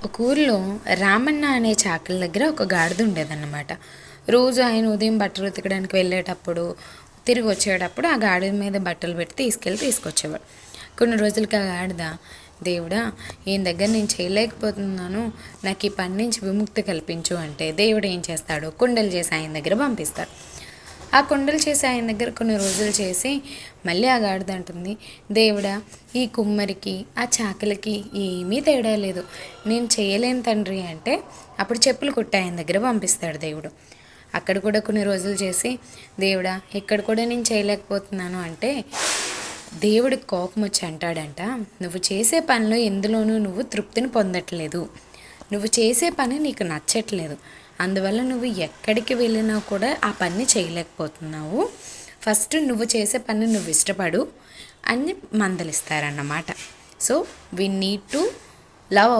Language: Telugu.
ఒక ఊరిలో రామన్న అనే చాకలి దగ్గర ఒక గాడిద ఉండేదన్నమాట. రోజు ఆయన ఉదయం బట్టలు ఉతకడానికి వెళ్ళేటప్పుడు, తిరిగి వచ్చేటప్పుడు ఆ గాడిద మీద బట్టలు పెట్టి తీసుకొచ్చేవాడు. కొన్ని రోజులకి ఆ గాడిద, దేవుడా, ఈయన దగ్గర నేను చేయలేకపోతున్నాను, నాకు ఈ పని నుంచి విముక్తి కల్పించు అంటే దేవుడు ఏం చేస్తాడు, కుండలు చేసి ఆయన దగ్గర పంపిస్తాడు. ఆ కుండలు చేసి ఆయన దగ్గర కొన్ని రోజులు చేసి మళ్ళీ ఆ గాడిద అంటుంది, దేవుడా, ఈ కుమ్మరికి ఆ చాకలికి ఏమీ తేడా లేదు, నేను చేయలేను తండ్రి అంటే అప్పుడు చెప్పులు కుట్టి ఆయన దగ్గర పంపిస్తాడు దేవుడు. అక్కడ కూడా కొన్ని రోజులు చేసి, దేవుడా, ఇక్కడ కూడా నేను చేయలేకపోతున్నాను అంటే దేవుడికి కోపం వచ్చి అంటాడంట, నువ్వు చేసే పనిలో ఎందులోనూ నువ్వు తృప్తిని పొందట్లేదు, నువ్వు చేసే పని నీకు నచ్చట్లేదు, అందువల్ల నువ్వు ఎక్కడికి వెళ్ళినా కూడా ఆ పని చేయలేకపోతున్నావు, ఫస్ట్ నువ్వు చేసే పని నువ్వు ఇష్టపడు అని మందలిస్తారన్నమాట. So we need to love